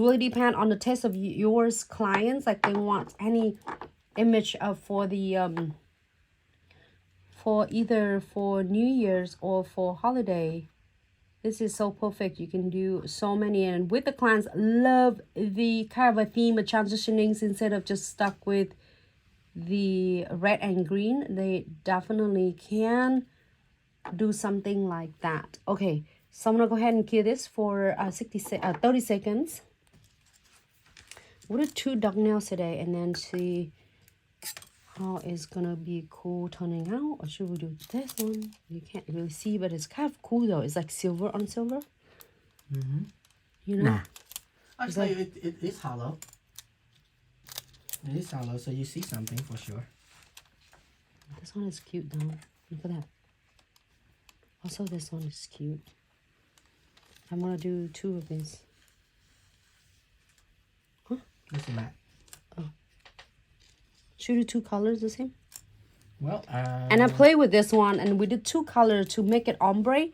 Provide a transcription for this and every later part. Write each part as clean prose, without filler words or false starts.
really depend on the taste of yours clients, like they want any image of for the for either for New Year's or for holiday. This is so perfect. You can do so many, and with the clients love the kind of a theme of transitionings instead of just stuck with the red and green. They definitely can do something like that. Okay, so I'm gonna go ahead and cue this for 30 seconds. We'll do 2 dog nails today and then see how it's gonna be cool turning out. Or should we do this one? You can't really see, but it's kind of cool though. It's like silver on silver. You know? Nah. Actually, it is hollow. It is hollow, so you see something for sure. This one is cute though. Look at that. Also, this one is cute. I'm gonna do 2 of these. Huh? This is matte. Oh. Should we do 2 colors the same? Well, and I play with this one, and we did 2 colors to make it ombre.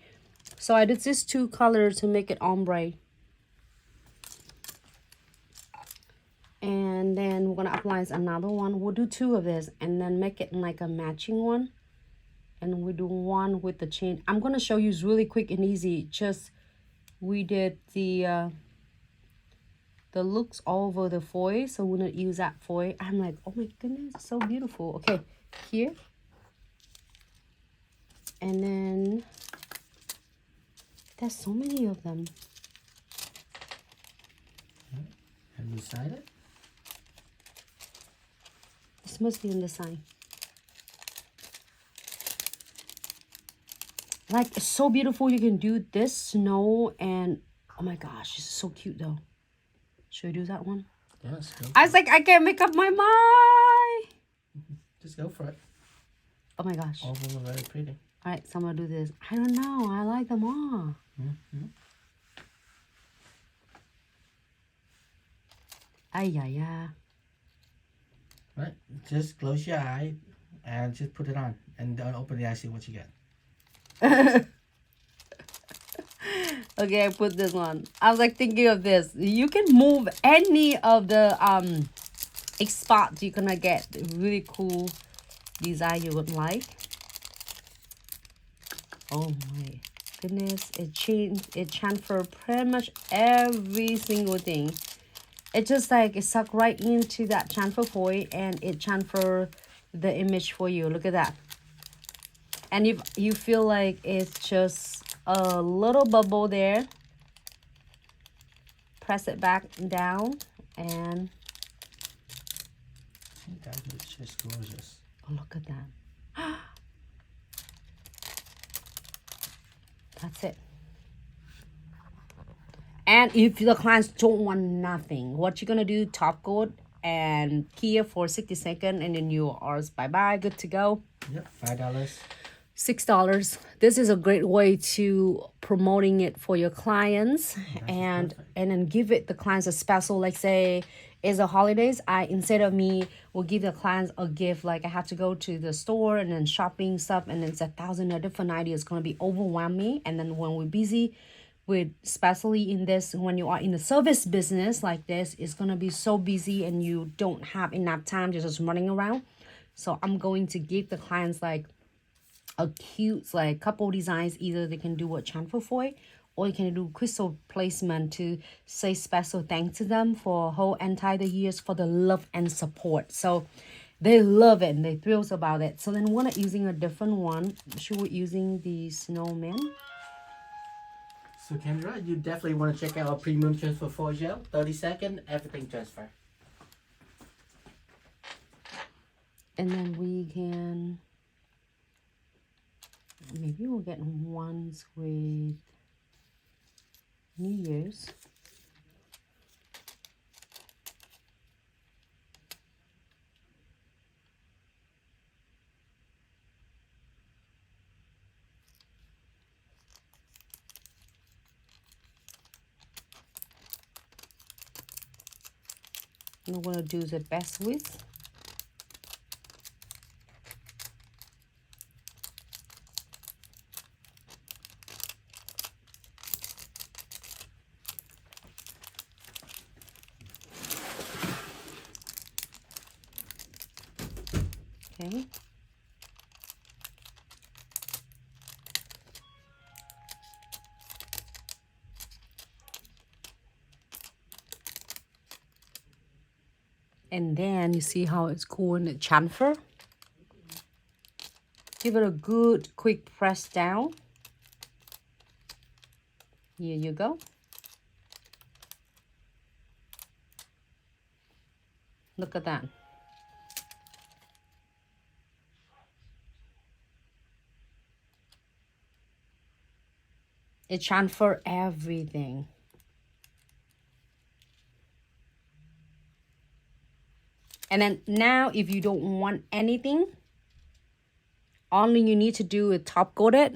So I did this 2 colors to make it ombre. And then we're gonna apply another one. We'll do 2 of this and then make it like a matching one. And we do 1 with the chain. I'm gonna show you really quick and easy. Just we did the looks all over the foil, so we're gonna use that foil. I'm like, oh my goodness, it's so beautiful. Okay, here. And then there's so many of them. have you decided? It's mostly on the side. Like, it's so beautiful. You can do this snow, and oh my gosh, it's so cute though. Should we do that one? Yes. I was like, I can't make up my mind. Just go for it. Oh my gosh. All of them are very pretty. All right, so I'm gonna do this. I don't know. I like them all. Ay, ay, ay. Right. Just close your eye and just put it on. And don't open the eye, see what you get. Okay, I put this one. I was like thinking of this. You can move any of the spots. You're gonna get really cool design you would like. Oh my goodness, it transferred pretty much every single thing. It just like it sucked right into that transfer foil and it transferred the image for you. Look at that. And if you feel like it's just a little bubble there, press it back down and That is just gorgeous. oh, look at that. That's it. And if the clients don't want nothing, what you're gonna do, top coat and key for 60 seconds, and then you are bye-bye, good to go. Yep, $5. $6. This is a great way to promoting it for your clients, and then give it the clients a special, like say it's the holidays. Instead of me will give the clients a gift, like I have to go to the store and then shopping stuff, and then it's 1,000 different ideas. It's gonna be overwhelming. And then when we're busy with, especially in this, when you are in the service business like this, it's gonna be so busy and you don't have enough time to just running around. So I'm going to give the clients like a cute like couple designs. Either they can do a transfer foil or you can do crystal placement to say special thanks to them for whole entire years for the love and support. So they love it and they thrilled about it. So then we're not using a different one. Should we using the snowman? So Kendra, you definitely want to check out our premium transfer foil gel. 30-second, everything transfer. And then we can, maybe we'll get ones with New Year's. And I'm gonna do the best width. everything. And then you see how it's going to chamfer. Give it a good quick press down. Here you go. Look at that. It transfer everything. And then now if you don't want anything, only you need to do is top coat it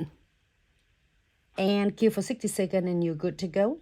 and give for 60 seconds and you're good to go.